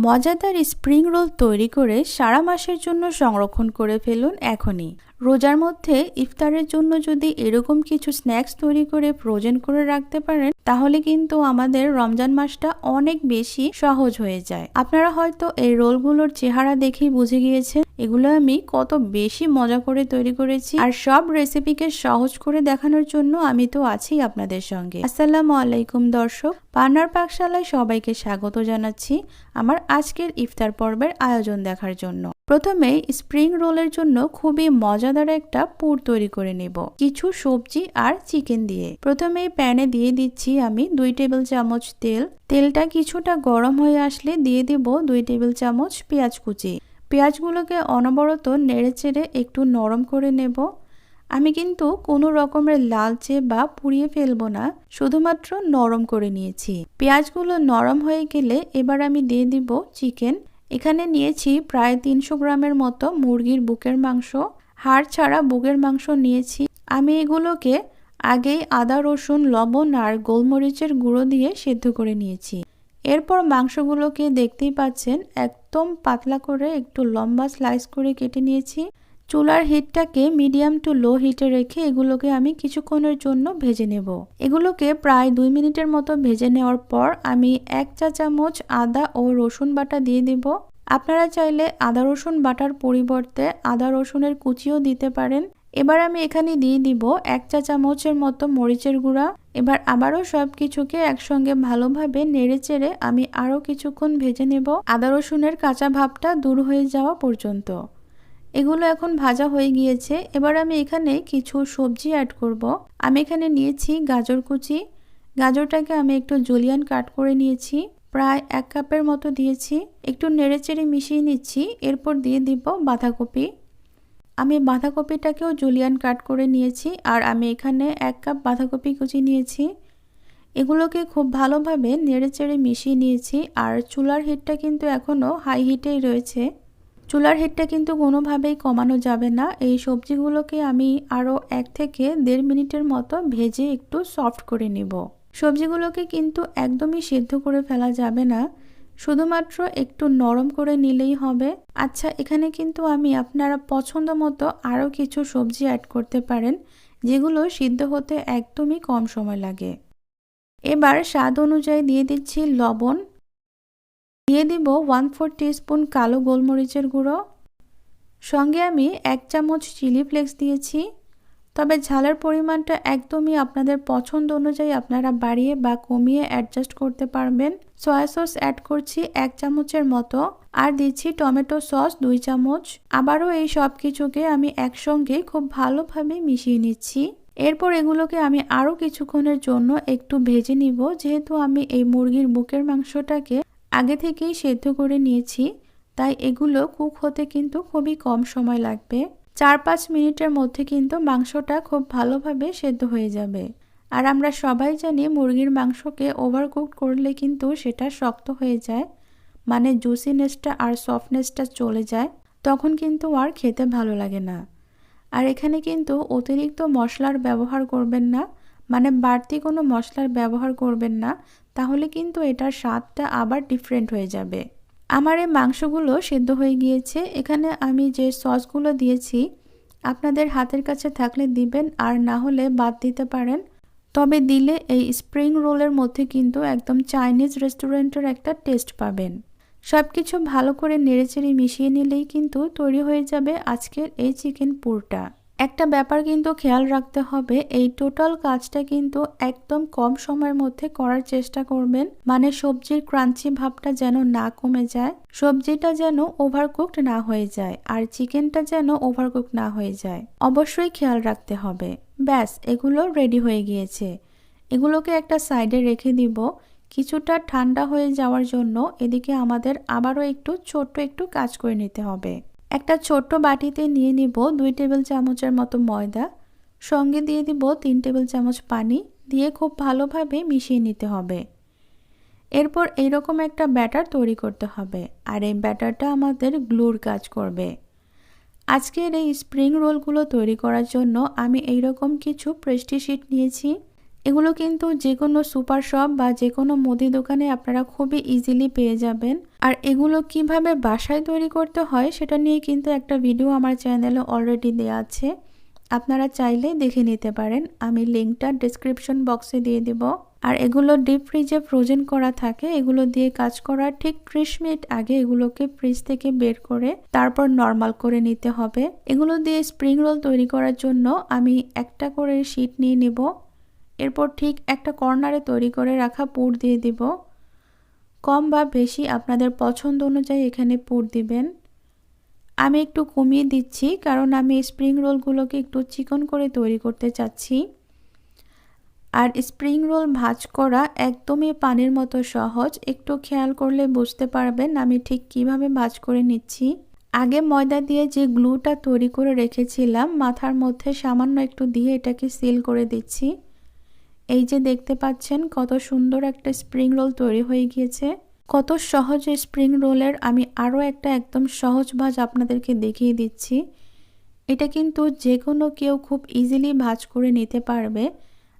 মজাদার spring roll তৈরি করে সারা মাসের জন্য সংরক্ষণ করে ফেলুন এখনই। রোজার মধ্যে ইফতারের জন্য যদি এরকম কিছু স্ন্যাক্স তৈরি করে ফ্রোজেন করে রাখতে পারেন তাহলে কিন্তু আমাদের রমজান মাসটা অনেক বেশি সহজ হয়ে যায়। আপনারা হয়তো এই রোলগুলোর চেহারা দেখেই বুঝে গিয়েছেন এগুলো আমি কত বেশি মজা করে তৈরি করেছি, আর সব রেসিপিকে সহজ করে দেখানোর জন্য আমি তো আছি আপনাদের সঙ্গে। আসসালামু আলাইকুম দর্শক, পানার পাকশালায় সবাইকে স্বাগত জানাচ্ছি আমার আজকের ইফতার পর্বের আয়োজন দেখার জন্য। প্রথমে স্প্রিং রোলের জন্য খুবই মজাদার একটা পুর তৈরি করে নেব কিছু সবজি আর চিকেন দিয়ে। প্রথমে প্যানে দিয়ে দিচ্ছি আমি 2 টেবিল চামচ তেল। তেলটা কিছুটা গরম হয়ে আসলে দিয়ে দেব 2 টেবিল চামচ পেঁয়াজ কুচি। পেঁয়াজগুলোকে অনবরত নেড়েচেড়ে একটু নরম করে নেব। আমি কিন্তু কোনো রকমের লালচে বা পুড়িয়ে ফেলবো না, শুধুমাত্র নরম করে নিয়েছি। পেঁয়াজগুলো নরম হয়ে গেলে এবার আমি দিয়ে দিব চিকেন। এখানে নিয়েছি প্রায় 300 গ্রামের মতো মুরগির বুকের মাংস, হাড় ছাড়া বুকের মাংস নিয়েছি। আমি এগুলোকে আগেই আদা রসুন লবণ আর গোলমরিচের গুঁড়ো দিয়ে সেদ্ধ করে নিয়েছি। এরপর মাংসগুলোকে দেখতেই পাচ্ছেন একদম পাতলা করে একটু লম্বা স্লাইস করে কেটে নিয়েছি। চুলার হিটটাকে মিডিয়াম টু লো হিটে রেখে এগুলোকে আমি কিছুক্ষণের জন্য ভেজে নেব। এগুলোকে প্রায় 2 মিনিটের মতো ভেজে নেওয়ার পর আমি 1 চা চামচ আদা ও রসুন বাটা দিয়ে দেব। আপনারা চাইলে আদা রসুন বাটার পরিবর্তে আদা রসুনের কুচিও দিতে পারেন। এবার আমি এখানে দিয়ে দিব 1 চা চামচের মতো মরিচের গুঁড়া। এবার আবারও সবকিছুকে একসঙ্গে ভালোভাবে নেড়েচেড়ে আমি আরও কিছুক্ষণ ভেজে নেব, আদা রসুনের কাঁচা ভাবটা দূর হয়ে যাওয়া পর্যন্ত। এগুলো এখন ভাজা হয়ে গিয়েছে। এবার আমি এখানে কিছু সবজি অ্যাড করব। আমি এখানে নিয়েছি গাজর কুচি। গাজরটাকে আমি একটু জুলিয়ান কাট করে নিয়েছি, প্রায় 1 কাপের মতো দিয়েছি। একটু নেড়েচেড়ে মিশিয়ে নিচ্ছি। এরপর দিয়ে দিব বাঁধাকপি। আমি বাঁধাকপিটাকেও জুলিয়ান কাট করে নিয়েছি, আর আমি এখানে 1 কাপ বাঁধাকপি কুচি নিয়েছি। এগুলোকে খুব ভালোভাবে নেড়েচেড়ে মিশিয়ে নিয়েছি। আর চুলার হিটটা কিন্তু এখনও হাই হিটেই রয়েছে। চুলার হিটটা কিন্তু কোনোভাবেই কমানো যাবে না। এই সবজিগুলোকে আমি আরও 1 থেকে 1.5 মিনিটের মতো ভেজে একটু সফট করে নেব। সবজিগুলোকে কিন্তু একদমই সিদ্ধ করে ফেলা যাবে না, শুধুমাত্র একটু নরম করে নিলেই হবে। আচ্ছা, এখানে কিন্তু আমি আপনারা পছন্দ মতো আরও কিছু সবজি অ্যাড করতে পারেন যেগুলো সিদ্ধ হতে একদমই কম সময় লাগে। এবার স্বাদ অনুযায়ী দিয়ে দিচ্ছি লবণ, দিয়ে দিব 1/4 টিস্পুন কালো গোলমরিচের গুঁড়ো, সঙ্গে আমি 1 চামচ চিলি ফ্লেক্স দিয়েছি। তবে ঝালের পরিমাণটা একদমই আপনাদের পছন্দ অনুযায়ী আপনারা বাড়িয়ে বা কমিয়ে অ্যাডজাস্ট করতে পারবেন। সয়া সস অ্যাড করছি 1 চামচের মতো, আর দিচ্ছি টমেটো সস 2 চামচ। আবারও এই সব কিছুকে আমি একসঙ্গে খুব ভালোভাবে মিশিয়ে নিচ্ছি। এরপর এগুলোকে আমি আরও কিছুক্ষণের জন্য একটু ভেজে নিব। যেহেতু আমি এই মুরগির বুকের মাংসটাকে আগে থেকেই সেদ্ধ করে নিয়েছি, তাই এগুলো কুক হতে কিন্তু খুবই কম সময় লাগবে। 4-5 মিনিটের মধ্যে কিন্তু মাংসটা খুব ভালোভাবে সেদ্ধ হয়ে যাবে। আর আমরা সবাই জানি মুরগির মাংসকে ওভারকুক করলে কিন্তু সেটা শক্ত হয়ে যায়, মানে জুসিনেসটা আর সফটনেসটা চলে যায়, তখন কিন্তু আর খেতে ভালো লাগে না। আর এখানে কিন্তু অতিরিক্ত মশলার ব্যবহার করবেন না, মানে বাড়তি কোনো মশলার ব্যবহার করবেন না, তাহলে কিন্তু এটার স্বাদটা আবার ডিফারেন্ট হয়ে যাবে। আমার এই মাংসগুলো সেদ্ধ হয়ে গিয়েছে। এখানে আমি যে সসগুলো দিয়েছি আপনাদের হাতের কাছে থাকলে দিবেন, আর না হলে বাদ দিতে পারেন। তবে দিলে এই স্প্রিং রোলের মধ্যে কিন্তু একদম চাইনিজ রেস্টুরেন্টের একটা টেস্ট পাবেন। সব কিছু ভালো করে নেড়েচেড়ে মিশিয়ে নিলেই কিন্তু তৈরি হয়ে যাবে আজকের এই চিকেন পুরটা। একটা ব্যাপার কিন্তু খেয়াল রাখতে হবে, এই টোটাল কাজটা কিন্তু একদম কম সময়ের মধ্যে করার চেষ্টা করবেন, মানে সবজির ক্রাঞ্চি ভাবটা যেন না কমে যায়, সবজিটা যেন ওভারকুকড না হয়ে যায়, আর চিকেনটা যেন ওভারকুক না হয়ে যায়, অবশ্যই খেয়াল রাখতে হবে। ব্যাস, এগুলো রেডি হয়ে গিয়েছে। এগুলোকে একটা সাইডে রেখে দিব কিছুটা ঠান্ডা হয়ে যাওয়ার জন্য। এদিকে আমাদের আবারও ছোট্ট একটু কাজ করে নিতে হবে। একটা ছোট্ট বাটিতে নিয়ে নিব 2 টেবিল চামচের মতো ময়দা, সঙ্গে দিয়ে দিব 3 টেবিল চামচ পানি, দিয়ে খুব ভালোভাবে মিশিয়ে নিতে হবে। এরপর এইরকম একটা ব্যাটার তৈরি করতে হবে, আর এই ব্যাটারটা আমাদের গ্লুর কাজ করবে। আজকের এই স্প্রিং রোলগুলো তৈরি করার জন্য আমি এইরকম কিছু পেস্ট্রি শিট নিয়েছি। এগুলো কিন্তু যে কোনো সুপার শপ বা যে কোনো মুদি দোকানে আপনারা খুবই ইজিলি পেয়ে যাবেন। আর এগুলো কিভাবে বাসায় তৈরি করতে হয় সেটা নিয়ে কিন্তু একটা ভিডিও আমার চ্যানেলে অলরেডি দেওয়া আছে, আপনারা চাইলে দেখে নিতে পারেন। আমি লিঙ্কটা ডেসক্রিপশন বক্সে দিয়ে দেব। আর এগুলো ডিপ ফ্রিজে ফ্রোজেন করা থাকে। এগুলো দিয়ে কাজ করার ঠিক 30 মিনিট আগে এগুলোকে ফ্রিজ থেকে বের করে তারপর নর্মাল করে নিতে হবে। এগুলো দিয়ে স্প্রিং রোল তৈরি করার জন্য আমি একটা করে শীট নিয়ে নেব। এরপর ঠিক একটা কর্নারে তৈরি করে রাখা পুর দিয়ে দিব। কম বা বেশি আপনাদের পছন্দ অনুযায়ী এখানে পুর দিবেন। আমি একটু কমিয়ে দিচ্ছি কারণ আমি স্প্রিং রোলগুলোকে একটু চিকন করে তৈরি করতে চাচ্ছি। আর স্প্রিং রোল ভাঁজ করা একদমই পানির মতো সহজ, একটু খেয়াল করলে বুঝতে পারবেন আমি ঠিক কিভাবে ভাঁজ করে নিচ্ছি। আগে ময়দা দিয়ে যে গ্লুটা তৈরি করে রেখেছিলাম মাথার মধ্যে সামান্য একটু দিয়ে এটাকে সিল করে দিচ্ছি। এই যে দেখতে পাচ্ছেন কত সুন্দর একটা স্প্রিং রোল তৈরি হয়ে গিয়েছে। কত সহজে স্প্রিং রোলের আমি আরও একটা একদম সহজ ভাঁজ আপনাদেরকে দেখিয়ে দিচ্ছি। এটা কিন্তু যে কোনো কেউ খুব ইজিলি ভাঁজ করে নিতে পারবে।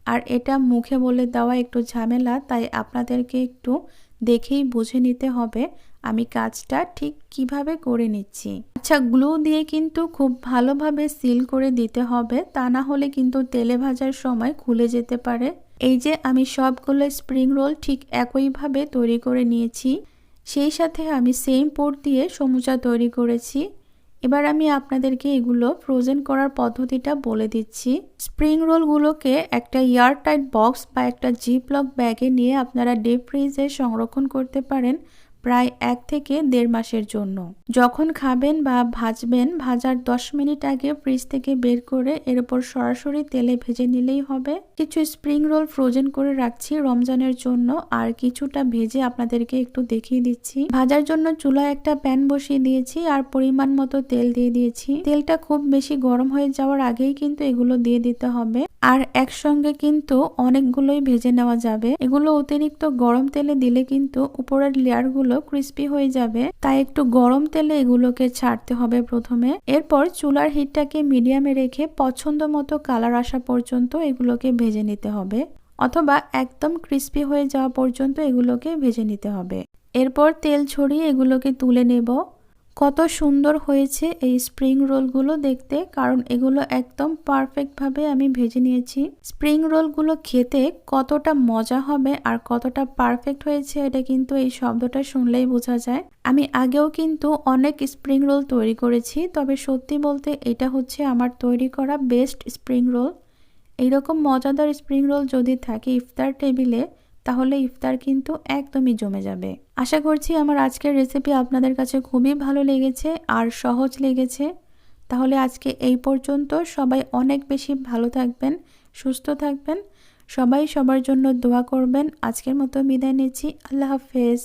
আর এটা মুখে বলে দেওয়া একটু ঝামেলা, তাই আপনাদেরকে একটু দেখেই বুঝে নিতে হবে আমি কাজটা ঠিক কিভাবে করে নিচ্ছি। আচ্ছা, গ্লু দিয়ে কিন্তু খুব ভালোভাবে সিল করে দিতে হবে, তা না হলে কিন্তু তেলে ভাজার সময় খুলে যেতে পারে। এই যে আমি সবগুলো স্প্রিং রোল ঠিক একইভাবে তৈরি করে নিয়েছি। সেই সাথে আমি সেম পুর দিয়ে সমুচা তৈরি করেছি। এবার আমি আপনাদেরকে এগুলো ফ্রোজেন করার পদ্ধতিটা বলে দিচ্ছি। স্প্রিং রোলগুলোকে একটা এয়ারটাইট বক্স বা একটা জিপলক ব্যাগে নিয়ে আপনারা ডিপ ফ্রিজে সংরক্ষণ করতে পারেন প্রায় 1 থেকে 1.5 মাসের জন্য। যখন খাবেন বা ভাজবেন, ভাজার 10 মিনিট আগে ফ্রিজ থেকে বের করে এর উপর সরাসরি তেলে ভেজে নিলেই হবে। কিছু স্প্রিং রোল ফ্রোজেন করে রাখছি রমজানের জন্য, আর কিছুটা ভেজে আপনাদেরকে একটু দেখিয়ে দিচ্ছি। ভাজার জন্য চুলায় একটা প্যান বসিয়ে দিয়েছি আর পরিমাণ মতো তেল দিয়ে দিয়েছি। তেলটা খুব বেশি গরম হয়ে যাওয়ার আগেই কিন্তু এগুলো দিয়ে দিতে হবে। আর একসঙ্গে কিন্তু অনেকগুলোই ভেজে নেওয়া যাবে। এগুলো অতিরিক্ত গরম তেলে দিলে কিন্তু উপরের লেয়ারগুলো ক্রিস্পি হয়ে যাবে, তাই একটু গরম তেলে এগুলোকে ছাড়তে হবে প্রথমে। এরপর চুলার হিটটাকে মিডিয়ামে রেখে পছন্দ মতো কালার আসা পর্যন্ত এগুলোকে ভেজে নিতে হবে, অথবা একদম ক্রিস্পি হয়ে যাওয়া পর্যন্ত এগুলোকে ভেজে নিতে হবে। এরপর তেল ছড়িয়ে এগুলোকে তুলে নেব। কত সুন্দর হয়েছে এই স্প্রিং রোলগুলো দেখতে, কারণ এগুলো একদম পারফেক্টভাবে আমি ভেজে নিয়েছি। স্প্রিং রোলগুলো খেতে কতটা মজা হবে আর কতটা পারফেক্ট হয়েছে এটা কিন্তু এই শব্দটা শুনলেই বোঝা যায়। আমি আগেও কিন্তু অনেক স্প্রিং রোল তৈরি করেছি, তবে সত্যি বলতে এটা হচ্ছে আমার তৈরি করা বেস্ট স্প্রিং রোল। এইরকম মজাদার স্প্রিং রোল যদি থাকে ইফতার টেবিলে, তাহলে ইফতার কিন্তু একদমই জমে যাবে। আশা করছি আমার আজকের রেসিপি আপনাদের কাছে খুবই ভালো লেগেছে আর সহজ লেগেছে। তাহলে আজকে এই পর্যন্ত। সবাই অনেক বেশি ভালো থাকবেন, সুস্থ থাকবেন। সবাই সবার জন্য দোয়া করবেন। আজকের মতো বিদায় নিচ্ছি। আল্লাহ হাফেজ।